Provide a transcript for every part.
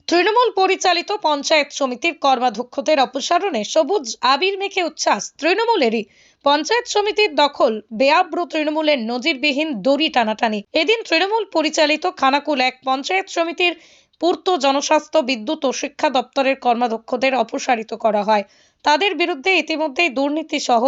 তৃণমূল পরিচালিত পঞ্চায়েত সমিতির কর্মাধ্যক্ষদের অপসারণে সবুজ আবির মেখে উচ্ছ্বাস তৃণমূলেরই। পঞ্চায়েত সমিতির দখল বেআব্রু তৃণমূলের নজিরবিহীন দড়ি টানাটানি। এদিন তৃণমূল পরিচালিত খানাকুল এক পঞ্চায়েত সমিতির পূর্ত, জনস্বাস্থ্য, বিদ্যুৎ ও শিক্ষা দপ্তরের কর্মাধ্যক্ষদের অপসারিত করা হয়। তাদের বিরুদ্ধে ইতিমধ্যেই দুর্নীতি সহ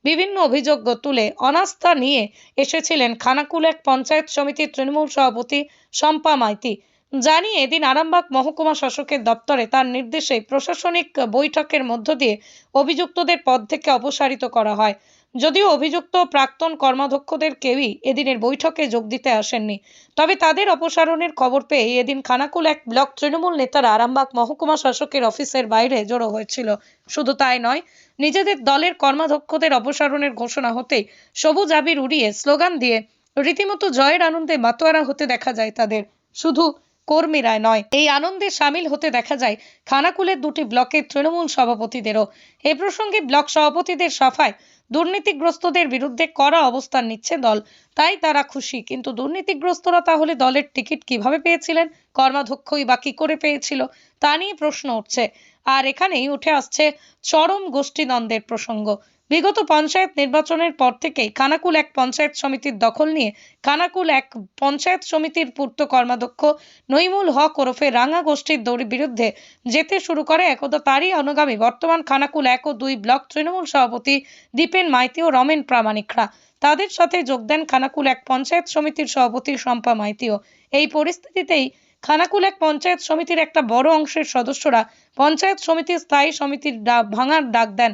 বিভিন্ন অভিযোগ তুলে অনাস্থা নিয়ে এসেছিলেন খানাকুল এক পঞ্চায়েত সমিতির তৃণমূল সভাপতি শম্পা মাইতি। জানিয়ে এদিন আরামবাগ মহকুমা শাসকের দপ্তরে তার নির্দেশে প্রশাসনিক বৈঠকের মধ্য দিয়ে অভিযুক্তদের পদ থেকে অপসারিত করা হয়। যদিও অভিযুক্ত প্রাক্তন কর্মাধ্যক্ষদের কেউই এদিনের বৈঠকে যোগ দিতে আসেননি, তবে তাদের অপসারণের খবর পেয়ে এদিন খানাকুল এক ব্লক তৃণমূল নেতারা আরামবাগ মহকুমা শাসকের অফিসের বাইরে জড়ো হয়েছিল। শুধু তাই নয়, নিজেদের দলের কর্মাধ্যক্ষদের অপসারণের ঘোষণা হতেই সবুজ আবির উড়িয়ে স্লোগান দিয়ে রীতিমতো জয়ের আনন্দে মাতোয়ারা হতে দেখা যায় তাদের। শুধু কর্মীরাই নয়, এই আনন্দে সামিল হতে দেখা যায় খানাকুলের দুটি ব্লকের তৃণমূল সভাপতিদেরও। এ প্রসঙ্গে ব্লক সভাপতিদের সাফায় দুর্নীতিগ্রস্তদের বিরুদ্ধে কড়া অবস্থান নিচ্ছে দল, তাই তারা খুশি। কিন্তু দুর্নীতিগ্রস্তরা তাহলে দলের টিকিট কিভাবে পেয়েছিলেন, কর্মাধ্যক্ষই বা কি করে পেয়েছিল, তা নিয়ে প্রশ্ন উঠছে। আর এখানেই উঠে আসছে চরম গোষ্ঠীদ্বন্দ্বের প্রসঙ্গ। বিগত পঞ্চায়েত নির্বাচনের পর থেকেই খানাকুল এক পঞ্চায়েত সমিতির দখল নিয়ে খানাকুল এক পঞ্চায়েত সমিতির পূর্ত কর্মাধ্যক্ষ নইমুল হক ওরফে রাঙা গোষ্ঠীর বিরুদ্ধে যেতে শুরু করে। একদা তারই অনুগামী বর্তমান খানাকুল 1 ও 2 ব্লক তৃণমূল সভাপতি দীপেন মাইতি ও রমেন প্রামাণিকরা। তাদের সাথে যোগ দেন খানাকুল এক পঞ্চায়েত সমিতির সভাপতি শম্পা মাইতিও। এই পরিস্থিতিতেই খানাকুল এক পঞ্চায়েত সমিতির একটা বড় অংশের সদস্যরা পঞ্চায়েত সমিতির স্থায়ী সমিতির ভাঙার ডাক দেন।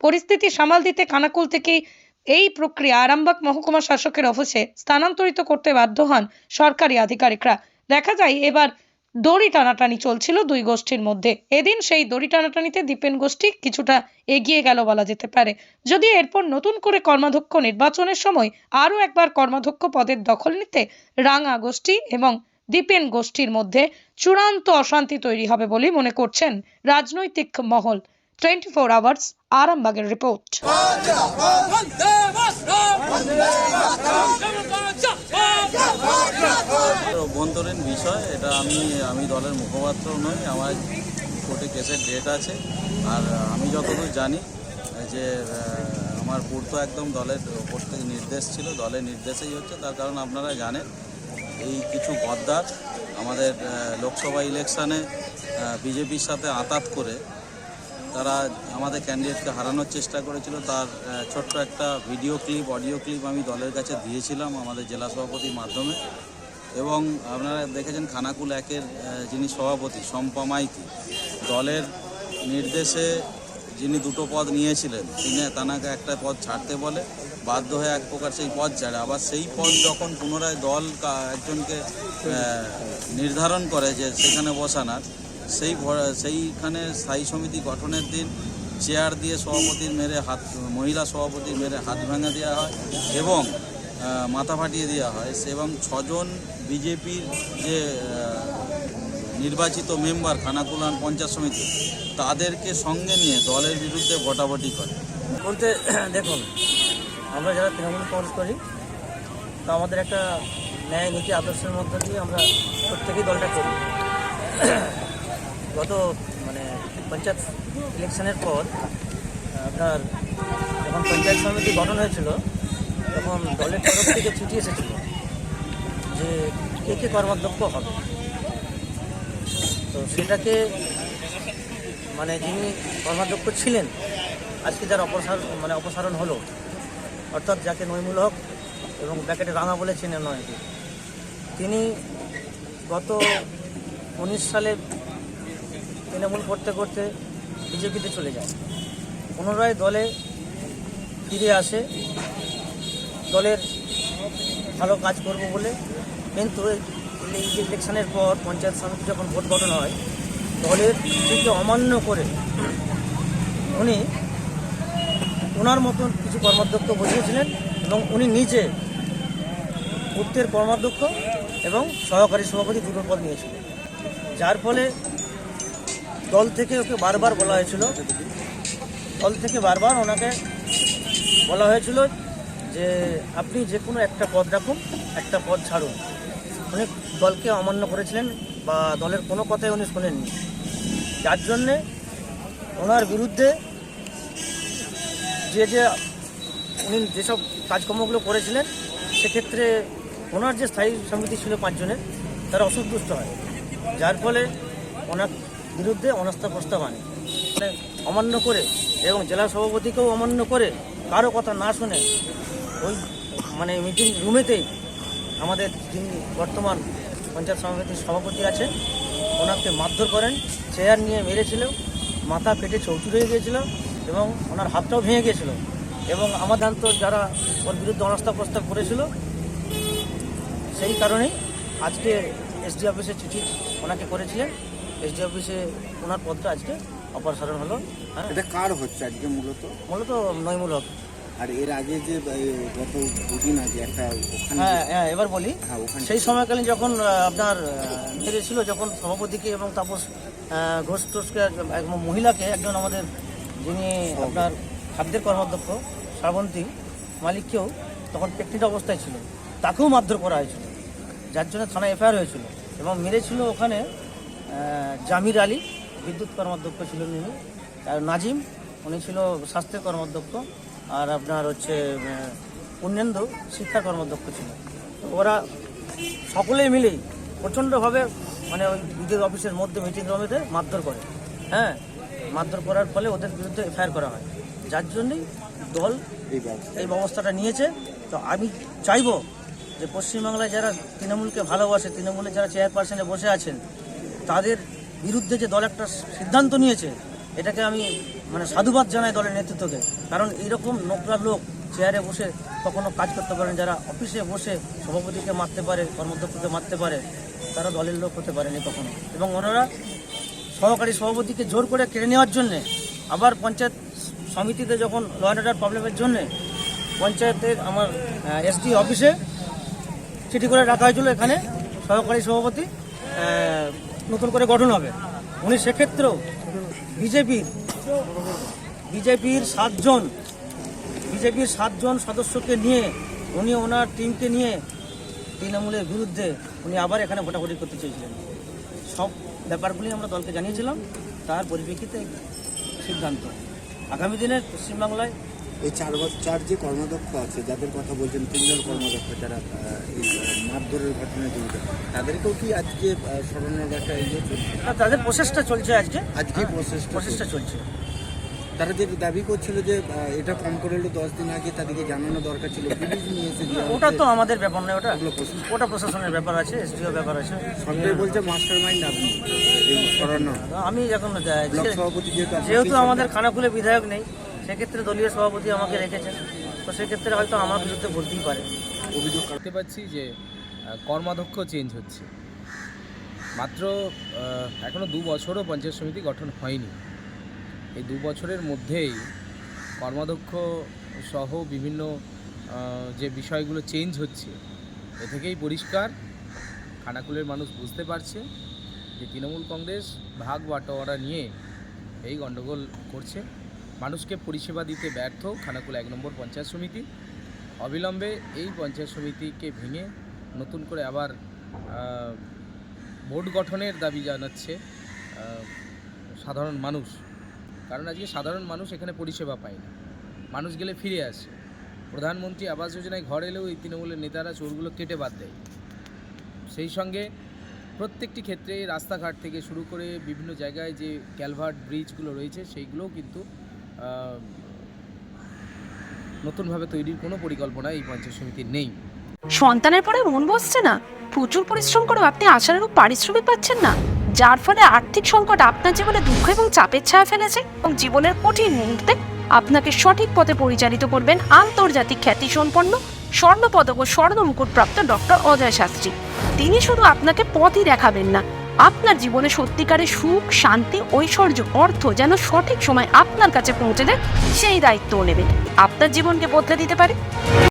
পরিস্থিতি সামাল দিতে খানাকুল থেকেই এই প্রক্রিয়া আরামবাগ মহকুমা শাসকের অফিসে স্থানান্তরিত করতে বাধ্য হন সরকারি আধিকারিকরা। দেখা যায় এবার দড়ি টানাটানি চলছিল দুই গোষ্ঠীর মধ্যে। এদিন সেই দড়ি টানাটানিতে দীপেন গোষ্ঠী কিছুটা এগিয়ে গেল বলা যেতে পারে। যদিও এরপর নতুন করে কর্মাধ্যক্ষ নির্বাচনের সময় আরও একবার কর্মাধ্যক্ষ পদের দখল নিতে রাঙা গোষ্ঠী এবং দীপেন গোষ্ঠীর মধ্যে চূড়ান্ত অশান্তি তৈরি হবে বলে মনে করছেন রাজনৈতিক মহল। 24 আওয়ার্স আরামবাগের রিপোর্ট। অভ্যন্তরীণ বিষয় এটা। আমি দলের মুখপাত্র নই, আমার কোর্টে কেসের ডেট আছে। আর আমি যতদূর জানি যে আমার পূর্ত একদম দলের ওপর থেকে নির্দেশ ছিল, দলের নির্দেশেই হচ্ছে। তার কারণ আপনারা জানেন, এই কিছু গদ্দার আমাদের লোকসভা ইলেকশানে বিজেপির সাথে আঁতাত করে তারা আমাদের ক্যান্ডিডেটকে হারানোর চেষ্টা করেছিল। তার ছোট্ট একটা ভিডিও ক্লিপ, অডিও ক্লিপ আমি দলের কাছে দিয়েছিলাম আমাদের জেলা সভাপতির মাধ্যমে। এবং আপনারা দেখেছেন খানাকুল একের যিনি সভাপতি শম্পা মাইতি, দলের নির্দেশে যিনি দুটো পদ নিয়েছিলেন, তিনি তানাকে একটা পদ ছাড়তে বলে, বাধ্য হয়ে এক প্রকার সেই পদ ছাড়ে। আবার সেই পদ যখন পুনরায় দল একজনকে নির্ধারণ করে যে সেখানে বসানোর, সেইখানে স্থায়ী সমিতি গঠনের দিন চেয়ার দিয়ে সভাপতির মেরে মহিলা সভাপতির মেরে হাত ভেঙে দেওয়া হয় এবং মাথা ফাটিয়ে দেওয়া হয়। এবং 6 জন বিজেপির যে নির্বাচিত মেম্বার খানাকুলান পঞ্চায়েত সমিতি, তাদেরকে সঙ্গে নিয়ে দলের বিরুদ্ধে ভোটাভুটি করে। বলতে দেখুন, আমরা যারা তৃণমূল কংগ্রেস করি, তো আমাদের একটা ন্যায় নীতি আদর্শের মধ্য দিয়ে আমরা প্রত্যেকেই দলটা করি। গত পঞ্চায়েত ইলেকশনের পর আপনার যখন পঞ্চায়েত সমিতি গঠন হয়েছিল, তখন দলের তরফ থেকে চিঠি এসেছিল যে কে কর্মাধ্যক্ষ হবে। তো সেটাকে যিনি কর্মাধ্যক্ষ ছিলেন, আজকে যার অপসারণ হলো, অর্থাৎ যাকে নইমুল হক এবং ব্র্যাকেটে রাঙা বলে চিনেন নয়, তিনি গত 19 সালে তৃণমূল করতে করতে বিজেপিতে চলে যায়। পুনরায় দলে ফিরে আসে দলের ভালো কাজ করব বলে। কিন্তু এই ইলেকশনের পর পঞ্চায়েত সমিতি যখন ভোট গঠন হয়, দলের দিকে অমান্য করে উনি ওনার মতন কিছু কর্মাধ্যক্ষ বসিয়েছিলেন এবং উনি নিজে পূর্তের কর্মাধ্যক্ষ এবং সহকারী সভাপতি দুটো পদ নিয়েছিলেন। যার ফলে দল থেকে ওকে বারবার বলা হয়েছিল, ওনাকে বলা হয়েছিল যে আপনি যে কোনো একটা পদ রাখুন, একটা পদ ছাড়ুন। উনি দলকে অমান্য করেছিলেন বা দলের কোনো কথাই উনি শোনেননি, যার জন্যে ওনার বিরুদ্ধে যে উনি যেসব কাজকর্মগুলো করেছিলেন সেক্ষেত্রে ওনার যে স্থায়ী সমিতি ছিল 5 জনের তারা অসন্তুষ্ট হয়, যার ফলে ওনার বিরুদ্ধে অনাস্থা প্রস্তাব আনে। মানে অমান্য করে এবং জেলা সভাপতিকেও অমান্য করে কারো কথা না শুনে ওই মানে মিটিং রুমেতেই আমাদের যিনি বর্তমান পঞ্চায়েত সমিতির সভাপতি আছেন ওনাকে মারধর করেন, চেয়ার নিয়ে মেরেছিল, মাথা ফেটে চৌচুর হয়ে গিয়েছিল এবং ওনার হাতটাও ভেঙে গিয়েছিল। এবং আমাদের তো যারা ওর বিরুদ্ধে অনাস্থা প্রস্তাব করেছিল সেই কারণেই আজকে এসডি অফিসে চিঠি ওনাকে করেছিলেন, এসডি অফিসে ওনার পদটা আজকে অপসারণ হলো। হ্যাঁ, এটা কার হচ্ছে আজকে মূলত নয়মূলক। আর এর আগে যে গত দুদিন আগে একটা ওখানে হ্যাঁ এবার বলি, ওখানে সেই সময়কালীন যখন আপনার ছিল, যখন সভাপতিকে এবং তাপস ঘোষ টোষকে একজন মহিলাকে, একজন আমাদের যিনি আপনার খাদ্যের কর্মাধ্যক্ষ শ্রাবন্তী মালিককেও তখন প্রেগনেন্ট অবস্থায় ছিল, তাকেও মারধর করা হয়েছিল, যার জন্য থানায় এফআইআর হয়েছিল। এবং মেরেছিল ওখানে জামির আলী, বিদ্যুৎ কর্মাধ্যক্ষ ছিলেন উনি, আর নাজিম উনি ছিল স্বাস্থ্যের কর্মাধ্যক্ষ, আর আপনার হচ্ছে পূর্ণেন্দু শিক্ষা কর্মাধ্যক্ষ ছিল। তো ওরা সকলেই মিলেই প্রচণ্ডভাবে মানে ওই বিদ্যুৎ অফিসের মধ্যে মিটিং রুমেতে মারধর করে। হ্যাঁ, মারধর করার ফলে ওদের বিরুদ্ধে এফআইআর করা হয়, যার জন্যই দল এই ব্যবস্থাটা নিয়েছে। তো আমি চাইব যে পশ্চিমবাংলায় যারা তৃণমূলকে ভালোবাসে, তৃণমূলের যারা চেয়ারপারসনে বসে আছেন, তাদের বিরুদ্ধে যে দল একটা সিদ্ধান্ত নিয়েছে এটাকে আমি মানে সাধুবাদ জানাই দলের নেতৃত্বকে। কারণ এইরকম নোংরা লোক চেয়ারে বসে কখনো কাজ করতে পারেন, যারা অফিসে বসে সভাপতিকে মারতে পারে, কর্মাধ্যক্ষকে মারতে পারে, তারা দলের লোক হতে পারেনি কখনো। এবং ওনারা সহকারী সভাপতিকে জোর করে কেড়ে নেওয়ার জন্যে আবার পঞ্চায়েত সমিতিতে যখন ল অ্যান্ড অর্ডার প্রবলেমের জন্যে পঞ্চায়েতের আমার এসডি অফিসে চিঠি করে রাখা হয়েছিল, এখানে সহকারী সভাপতি নতুন করে গঠন হবে। উনি সেক্ষেত্রেও বিজেপির 7 জন সদস্যকে নিয়ে উনি ওনার টিমকে নিয়ে তৃণমূলের বিরুদ্ধে উনি আবার এখানে ভোটাভুটি করতে চেয়েছিলেন। সব ব্যাপারগুলি আমরা দলকে জানিয়েছিলাম, তার পরিপ্রেক্ষিতে সিদ্ধান্ত। আগামী দিনে পশ্চিমবাংলায় এই 4 যে কর্মাধ্যক্ষ আছে, যাদের কথা বলছেন 3 জন কর্মাধ্যক্ষ যারা এই মারধরের ঘটনায় জড়িত, তাদেরকেও কি আজকে স্মরণের একটা তাদের প্রচেষ্টা চলছে, আজকে প্রচেষ্টা চলছে। তারা যে দাবি করছিল যে এটা কম করে হলো 10 দিন আগে তাদেরকে জানানো দরকার ছিল, পুলিশ নিয়ে এসে ওটা তো আমাদের ব্যাপার নয়, ওটা প্রশাসনের ব্যাপার আছে, এসডিও ব্যাপার আছে। সবটাই বলছে মাস্টার মাইন্ড আপনি এই সরানো। আমি এখন ব্লক সভাপতি যেহেতু আমাদের খানাকুলে বিধায়ক নেই, সেক্ষেত্রে দলীয় সভাপতি আমাকে রেখেছেন, তো সেক্ষেত্রে হয়তো আমার বিরুদ্ধে বলতেই পারে। অভিযোগ করতে পারছি যে কর্মাধ্যক্ষ চেঞ্জ হচ্ছে, মাত্র এখনও 2 বছরও পঞ্চায়েত সমিতি গঠন হয়নি। এই 2 বছরের মধ্যেই কর্মাধ্যক্ষ সহ বিভিন্ন যে বিষয়গুলো চেঞ্জ হচ্ছে, এ থেকেই পরিষ্কার খানাকুলের মানুষ বুঝতে পারছে যে তৃণমূল কংগ্রেস ভাগ বাটোয়ারা নিয়ে এই গণ্ডগোল করছে। মানুষকে পরিষেবা দিতে ব্যর্থ খানাকুল 1 নম্বর পঞ্চায়েত সমিতি। অবিলম্বে এই পঞ্চায়েত সমিতিকে ভেঙে নতুন করে আবার বোর্ড গঠনের দাবি জানাচ্ছে সাধারণ মানুষ। কারণ আজকে সাধারণ মানুষ এখানে পরিষেবা পায় না, মানুষ গেলে ফিরে আসে। প্রধানমন্ত্রী আবাস যোজনায় ঘর এলেও এই তৃণমূলের নেতারা চোরগুলো কেটে বাদ দেয়। সেই সঙ্গে প্রত্যেকটি ক্ষেত্রে রাস্তাঘাট থেকে শুরু করে বিভিন্ন জায়গায় যে ক্যালভার্ট ব্রিজগুলো রয়েছে সেইগুলোও কিন্তু নতুনভাবে তৈরির কোনো পরিকল্পনা এই পঞ্চায়েত সমিতির নেই। সন্তানের পরে মন বসছে না, প্রচুর পরিশ্রম করেও আপনি আশানুরূপ পারিশ্রমিক পাচ্ছেন না, যার ফলে আর্থিক সংকট আপনার জীবনে দুঃখ এবং চাপের ছায়া ফেলেছে এবং জীবনের কঠিন মুহূর্তে আপনাকে সঠিক পথে পরিচালিত করবেন আন্তর্জাতিক খ্যাতিসম্পন্ন স্বর্ণপদক ও স্বর্ণ মুকুটপ্রাপ্ত ডক্টর অজয় শাস্ত্রী। তিনি শুধু আপনাকে পথই দেখাবেন না, আপনার জীবনে সত্যিকারের সুখ, শান্তি, ঐশ্বর্য, অর্থ যেন সঠিক সময় আপনার কাছে পৌঁছে দেয় সেই দায়িত্বও নেবেন। আপনার জীবনকে বদলে দিতে পারে।